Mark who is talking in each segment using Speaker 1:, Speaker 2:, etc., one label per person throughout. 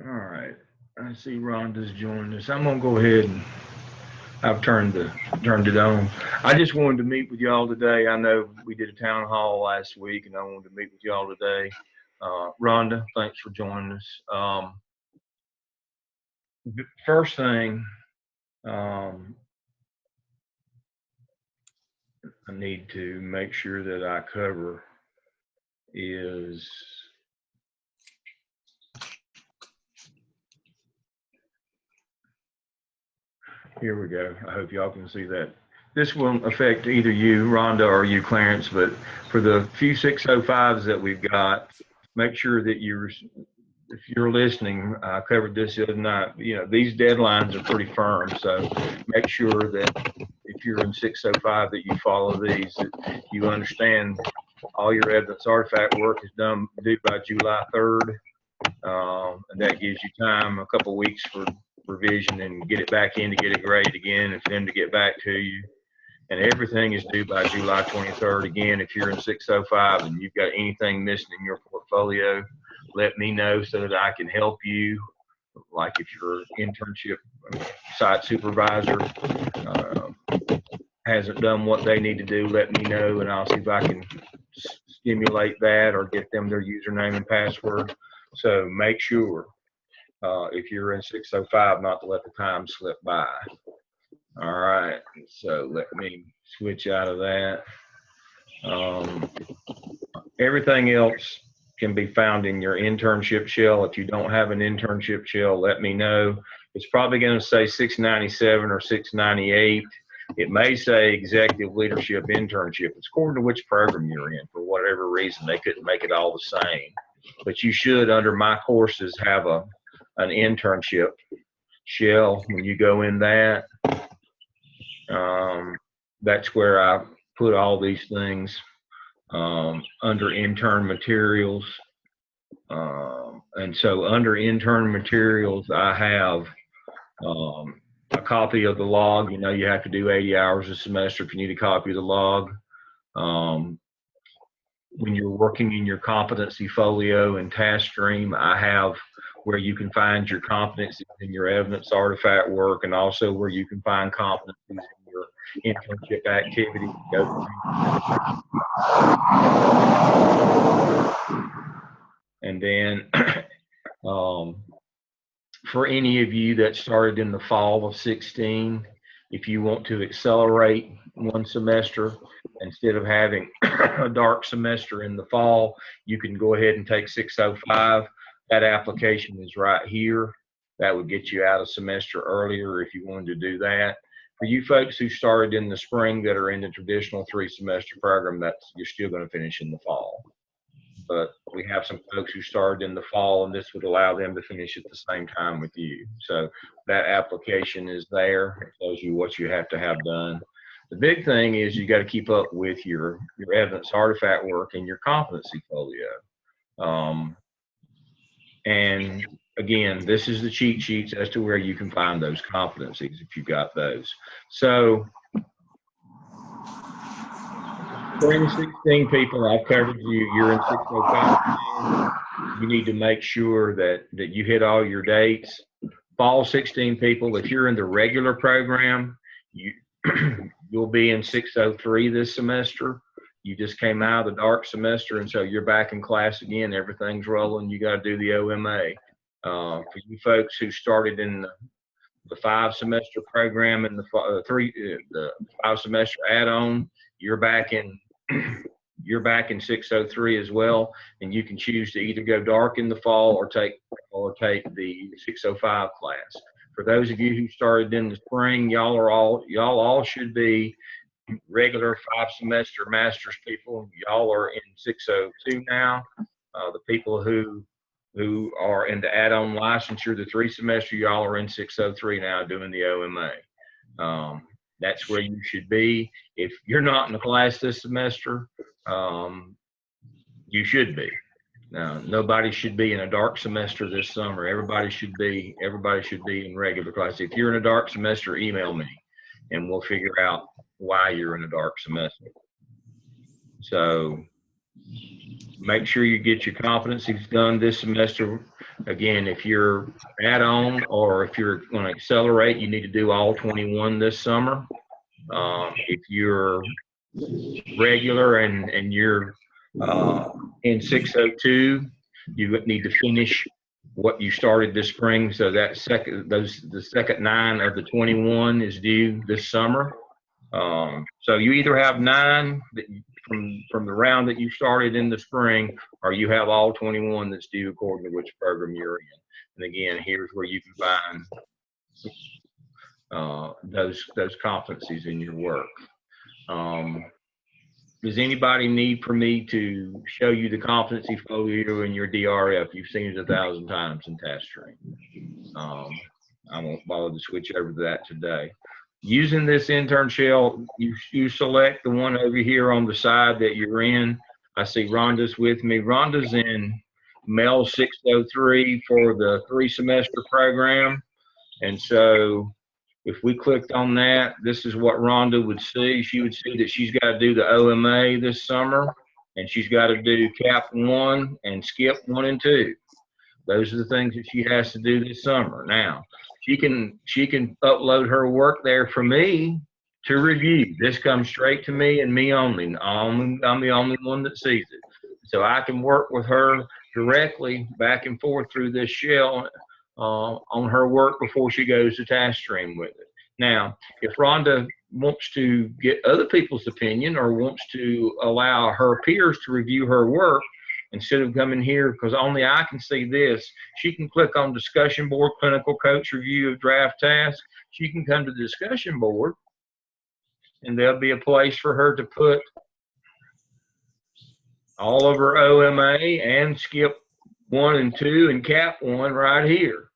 Speaker 1: All right. I see Rhonda's joined us. I'm gonna go ahead and I've turned it on. I just wanted to meet with y'all today. I know we did a town hall last week, and I wanted to meet with y'all today. Rhonda, thanks for joining us. First thing, I need to make sure that I cover is here we go. I hope y'all can see that. This won't affect either you, Rhonda, or you, Clarence, but for the few 605s that we've got, make sure that if you're listening, I covered this the other night, you know, these deadlines are pretty firm, so make sure that if you're in 605 that you follow these, that you understand all your evidence artifact work is due by July 3rd, and that gives you time, a couple of weeks for revision and get it back in to get it graded again and for them to get back to you. And everything is due by July 23rd. Again, if you're in 605 and you've got anything missing in your portfolio, let me know so that I can help you. Like if your internship site supervisor hasn't done what they need to do, let me know and I'll see if I can stimulate that or get them their username and password. So make sure if you're in 605 not to let the time slip by. All right, so let me switch out of that. Everything else can be found in your internship shell. If you don't have an internship shell, let me know. It's probably going to say 697 or 698. It may say executive leadership internship. It's according to which program you're in. For whatever reason, they couldn't make it all the same. But you should, under my courses, have an internship shell. When you go in that, that's where I put all these things under intern materials. And so under intern materials, I have a copy of the log. You know, you have to do 80 hours a semester if you need a copy of the log. When you're working in your competency folio and task stream, I have where you can find your competencies in your evidence artifact work and also where you can find competencies in your internship activity. And then for any of you that started in the fall of 16, if you want to accelerate one semester, instead of having a dark semester in the fall, you can go ahead and take 605. That application is right here. That would get you out a semester earlier if you wanted to do that. For you folks who started in the spring that are in the traditional 3-semester program, you're still going to finish in the fall. But we have some folks who started in the fall, and this would allow them to finish at the same time with you. So that application is there. It tells you what you have to have done. The big thing is you got to keep up with your evidence artifact work and your competency folio. And again, this is the cheat sheets as to where you can find those competencies if you've got those. So spring 16 people, I've covered you. You're in 605. You need to make sure that you hit all your dates. Fall 16 people, if you're in the regular program, you'll be in 603 this semester. You just came out of the dark semester, and so you're back in class again. Everything's rolling. You got to do the OMA. For you folks who started in the 5-semester program and the 5-semester add-on, you're back in 603 as well, and you can choose to either go dark in the fall or take the 605 class. For those of you who started in the spring, y'all all should be regular 5-semester master's people. Y'all are in 602 now. The people who are in the add-on licensure, the 3-semester, y'all are in 603 now doing the OMA. That's where you should be. If you're not in the class this semester, you should be. Now, nobody should be in a dark semester this summer. Everybody should be in regular class. If you're in a dark semester, email me, and we'll figure out why you're in a dark semester. So Make sure you get your competencies done this semester. Again, if you're add-on or if you're going to accelerate, you need to do all 21 this summer. If you're regular and you're in 602, you need to finish what you started this spring. So that the second 9 of the 21 is due this summer. So you either have 9 that from the round that you started in the spring, or you have all 21 that's due according to which program you're in. And again, here's where you can find those competencies in your work. Does anybody need for me to show you the competency folio in your DRF? You've seen it 1,000 times in task stream. I won't bother to switch over to that today. Using this intern shell, you select the one over here on the side that you're in. I see Rhonda's with me. Rhonda's in MELS 603 for the 3-semester program. And so if we clicked on that, this is what Rhonda would see. She would see that she's got to do the OMA this summer, and she's got to do CAP 1 and skip 1 and 2. Those are the things that she has to do this summer. Now, she can upload her work there for me to review. This comes straight to me and me only. I'm the only one that sees it. So I can work with her directly back and forth through this shell on her work before she goes to task stream with it. Now, if Rhonda wants to get other people's opinion or wants to allow her peers to review her work, instead of coming here, because only I can see this, she can click on discussion board, clinical coach review of draft tasks. She can come to the discussion board, and there'll be a place for her to put all of her OMA and skip 1 and 2 and CAP 1 right here.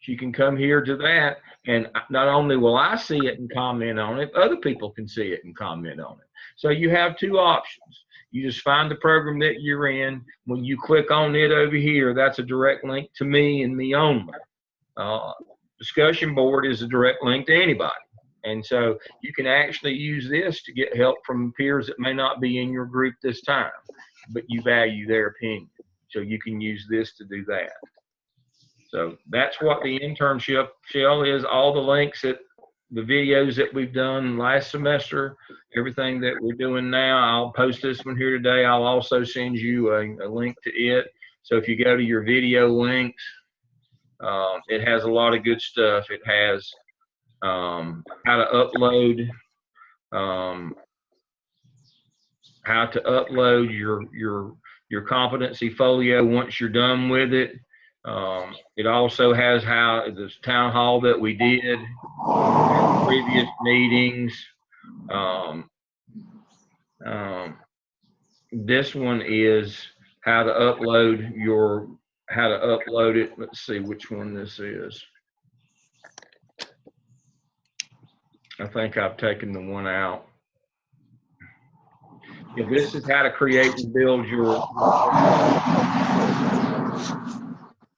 Speaker 1: She can come here to that, and not only will I see it and comment on it, other people can see it and comment on it. So you have 2 options. You just find the program that you're in. When you click on it over here, that's a direct link to me and me only. Discussion board is a direct link to anybody. And so you can actually use this to get help from peers that may not be in your group this time, but you value their opinion. So you can use this to do that. So that's what the internship shell is. All the links that the videos that we've done last semester, everything that we're doing now, I'll post this one here today. I'll also send you a link to it. So if you go to your video links, it has a lot of good stuff. It has how to upload, your competency folio once you're done with it. It also has how this town hall that we did, previous meetings. This one is how to upload it. Let's see which one this is. I think I've taken the one out. Yeah, this is how to create and build your.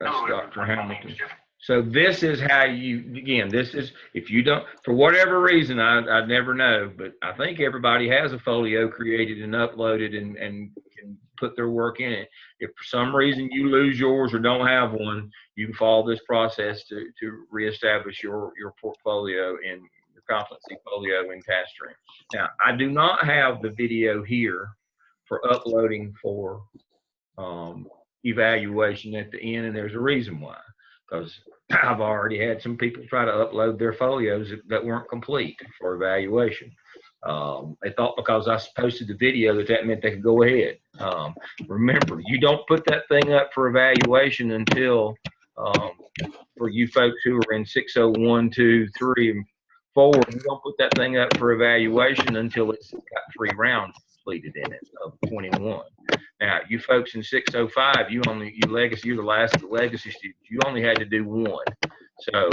Speaker 1: That's Dr. Hamilton. So this is how you, again, this is, if you don't, for whatever reason, I never know, but I think everybody has a folio created and uploaded and can put their work in it. If for some reason you lose yours or don't have one, you can follow this process to reestablish your portfolio and your competency folio in task stream. Now, I do not have the video here for uploading for evaluation at the end, and there's a reason why, because I've already had some people try to upload their folios that weren't complete for evaluation. They thought because I posted the video that meant they could go ahead. Remember, you don't put that thing up for evaluation until, for you folks who are in 601, 2, 3, and 4, you don't put that thing up for evaluation until it's got 3 rounds completed in it of 21. Now, you folks in 605, you're the last of the legacy students. You only had to do 1. So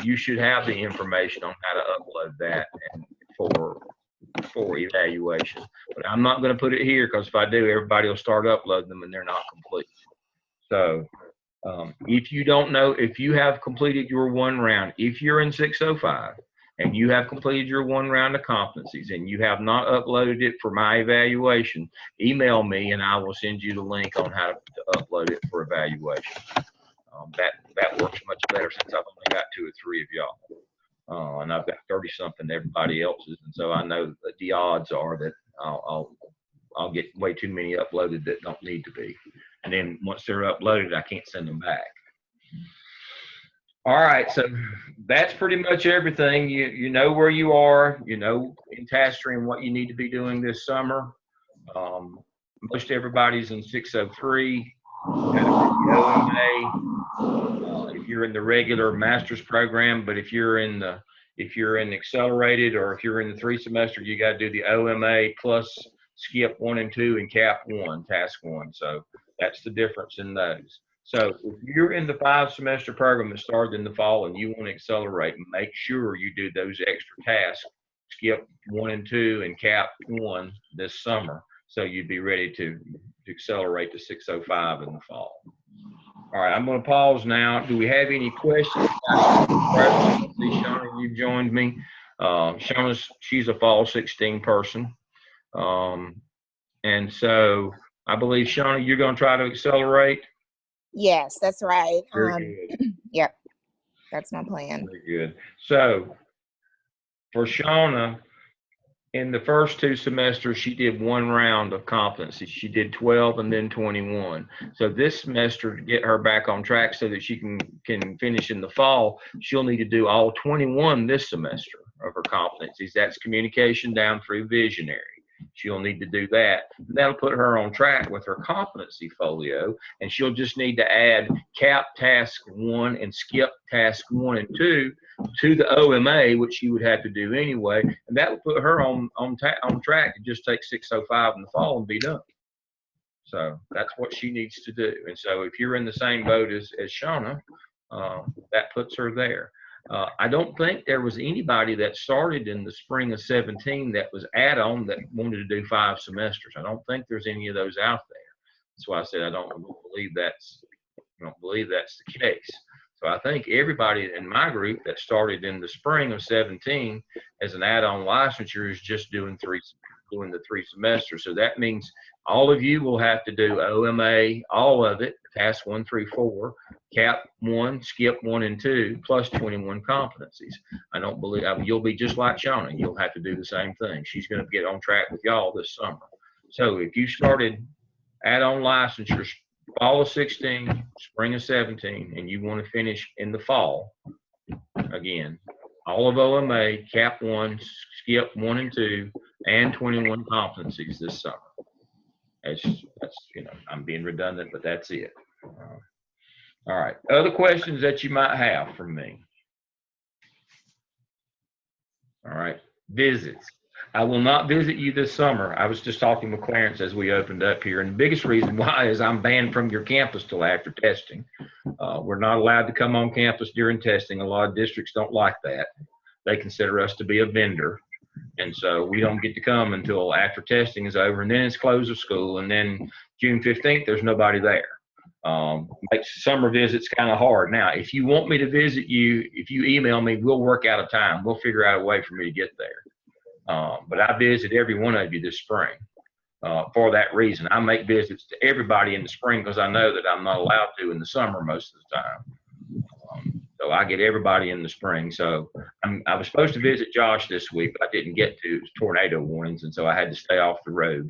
Speaker 1: you should have the information on how to upload that and for evaluation. But I'm not going to put it here, because if I do, everybody will start uploading them and they're not complete. So if you don't know, if you have completed your 1 round, if you're in 605, and you have completed your 1 round of competencies and you have not uploaded it for my evaluation, email me and I will send you the link on how to upload it for evaluation. That works much better since I've only got 2 or 3 of y'all. And I've got 30 something everybody else's. And so I know that the odds are that I'll get way too many uploaded that don't need to be. And then once they're uploaded, I can't send them back. All right, so that's pretty much everything. You know where you are, you know in task stream what you need to be doing this summer. Most everybody's in 603. If you're in the regular master's program, but if you're in accelerated, or if you're in the 3 semester, you got to do the OMA plus skip 1 and 2 and cap 1, task 1. So that's the difference in those. So if you're in the 5 semester program that started in the fall and you want to accelerate, make sure you do those extra tasks, skip 1 and 2 and cap 1 this summer, so you'd be ready to accelerate to 605 in the fall. All right, I'm going to pause now. Do we have any questions? I see Shauna, you've joined me. She's a fall 16 person. And so I believe, Shauna, you're going to try to accelerate?
Speaker 2: Yes, that's right.
Speaker 1: Very good.
Speaker 2: Yep, that's my plan.
Speaker 1: Very good. So for Shauna, in the first 2 semesters, she did 1 round of competency. She did 12 and then 21. So this semester, to get her back on track so that she can finish in the fall, she'll need to do all 21 this semester of her competencies. That's communication down through visionary. She'll need to do that. That'll put her on track with her competency folio, and she'll just need to add cap task 1 and skip task 1 and 2 to the OMA, which she would have to do anyway, and that will put her on track to just take 605 in the fall and be done. So that's what she needs to do. And so if you're in the same boat as Shauna, that puts her there. I don't think there was anybody that started in the spring of 17 that was add-on that wanted to do 5 semesters. I don't think there's any of those out there. That's why I said I don't believe that's the case. So I think everybody in my group that started in the spring of 17 as an add-on licensure is just doing the 3 semesters. So that means all of you will have to do OMA, all of it, task 1 through 4, cap 1, skip 1 and 2, plus 21 competencies. I don't believe you'll be just like Shauna. You'll have to do the same thing. She's going to get on track with y'all this summer. So if you started add-on licensures fall of 16, spring of 17, and you want to finish in the fall, again, all of OMA, cap 1, skip 1 and 2, and 21 competencies this summer. That's I'm being redundant, but that's it. All right. Other questions that you might have from me? All right. Visits. I will not visit you this summer. I was just talking with Clarence as we opened up here, and the biggest reason why is I'm banned from your campus till after testing. We're not allowed to come on campus during testing. A lot of districts don't like that. They consider us to be a vendor, and so we don't get to come until after testing is over, and then it's close of school, and then June 15th, there's nobody there. Makes summer visits kind of hard. Now, if you want me to visit you, if you email me, we'll work out a time. We'll figure out a way for me to get there. But I visit every one of you this spring for that reason. I make visits to everybody in the spring because I know that I'm not allowed to in the summer most of the time. So I get everybody in the spring. So I was supposed to visit Josh this week, but I didn't get to. It was tornado warnings, and so I had to stay off the road.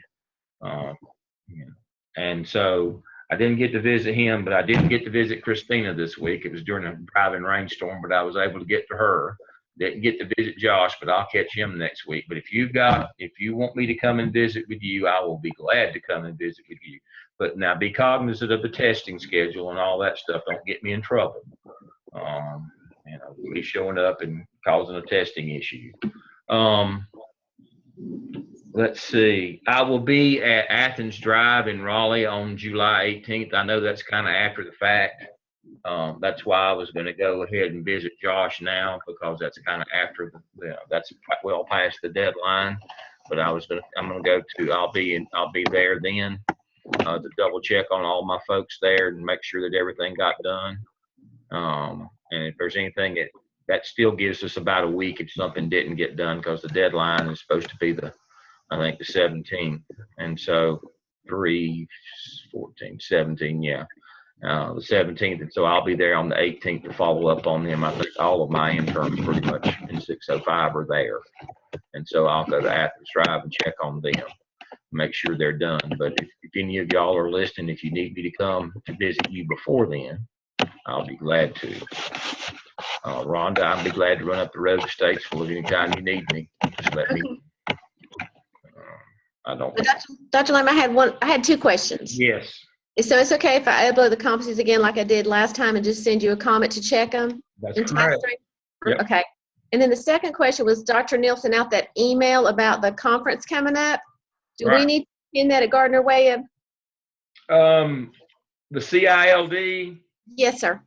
Speaker 1: And so I didn't get to visit him, but I didn't get to visit Christina this week. It was during a driving rainstorm, but I was able to get to her. Didn't get to visit Josh, but I'll catch him next week. But if you want me to come and visit with you, I will be glad to come and visit with you. But now be cognizant of the testing schedule and all that stuff. Don't get me in trouble. Be showing up and causing a testing issue. Let's see. I will be at Athens Drive in Raleigh on July 18th. I know that's kind of after the fact. That's why I was going to go ahead and visit Josh now, because that's kind of after that's well past the deadline. But I'll be there then to double check on all my folks there and make sure that everything got done. And if there's anything that that still gives us about a week if something didn't get done, because the deadline is supposed to be I think the 17th. And so 3, 14, 17, yeah. The 17th, and so I'll be there on the 18th to follow up on them. I think all of my interns pretty much in 605 are there, and so I'll go to Athens Drive and check on them, make sure they're done. But if any of y'all are listening, if you need me to come to visit you before then, I'll be glad to. Rhonda, I'll be glad to run up the road to Statesville anytime you need me. Just let me. I don't.
Speaker 3: Dr. Lamb, I had 2 questions.
Speaker 1: Yes.
Speaker 3: So it's okay if I upload the competencies again like I did last time and just send you a comment to check them?
Speaker 1: That's correct. Yep.
Speaker 3: Okay. And then the second question was, Dr. Nielsen, out that email about the conference coming up. Do we need to pin that at Gardner Way?
Speaker 1: The CILD?
Speaker 3: Yes, sir.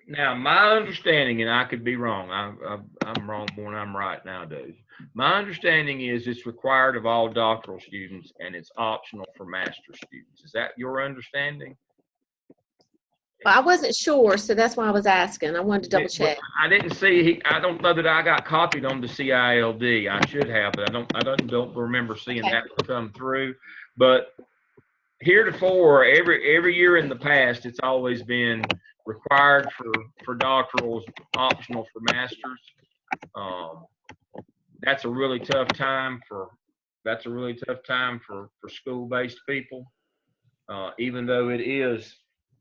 Speaker 1: Now, my understanding, and I could be wrong, I'm wrong more than I'm right nowadays. My understanding is it's required of all doctoral students and it's optional for master's students. Is that your understanding?
Speaker 3: Well, I wasn't sure, so that's why I was asking. I wanted to double check.
Speaker 1: I didn't see, I don't know that I got copied on the CILD. I should have, but I don't remember seeing that come through. But heretofore, every year in the past, it's always been required for doctorals, optional for masters. That's a really tough time for school-based people. Even though it is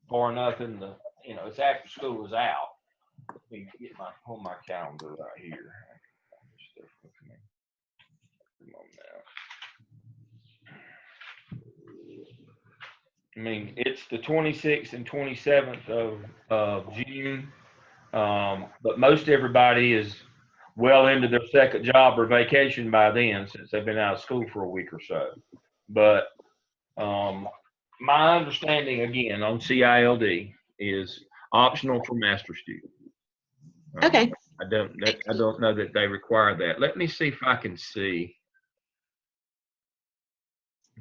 Speaker 1: far enough in the, it's after school is out. Let me pull my calendar right here. Come on now. I mean, it's the 26th and 27th of June, but most everybody is well into their second job or vacation by then, since they've been out of school for a week or so. But my understanding, again, on CILD is optional for master students.
Speaker 3: Okay.
Speaker 1: I don't know that they require that. Let me see if I can see.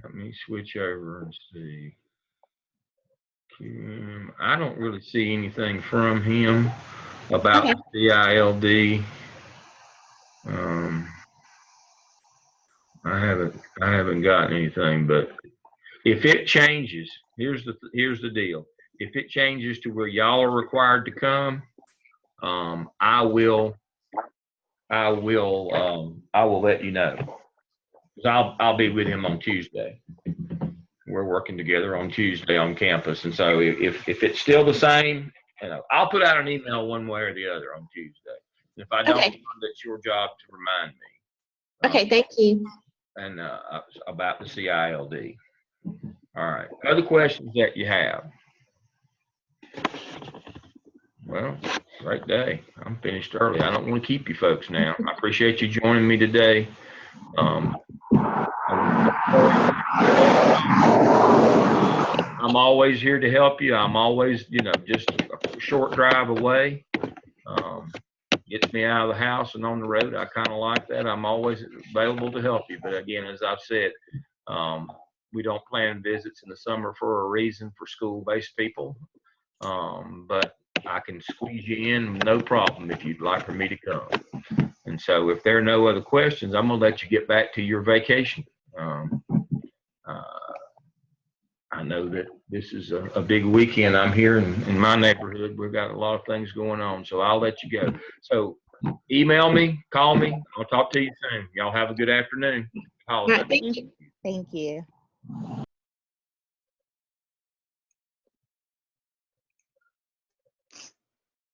Speaker 1: Let me switch over and see. I don't really see anything from him about the CILD. I haven't gotten anything, but if it changes, here's the deal. If it changes to where y'all are required to come, I will let you know. I'll be with him on Tuesday. We're working together on Tuesday on campus, and so if it's still the same, I'll put out an email one way or the other on Tuesday. If I don't, it's your job to remind me.
Speaker 3: Okay, thank you.
Speaker 1: And about the CILD. All right. Other questions that you have? Well, great day. I'm finished early. I don't want to keep you folks now. I appreciate you joining me today. I'm always here to help you. I'm always, just a short drive away. Gets me out of the house and on the road. I kind of like that. I'm always available to help you. But again, as I've said, we don't plan visits in the summer for a reason for school-based people. But I can squeeze you in, no problem, if you'd like for me to come. And so if there are no other questions, I'm going to let you get back to your vacation. I know that this is a big weekend. I'm here in my neighborhood. We've got a lot of things going on, so I'll let you go. So email me, call me. I'll talk to you soon. Y'all have a good afternoon.
Speaker 3: All right, thank you.
Speaker 2: Thank you.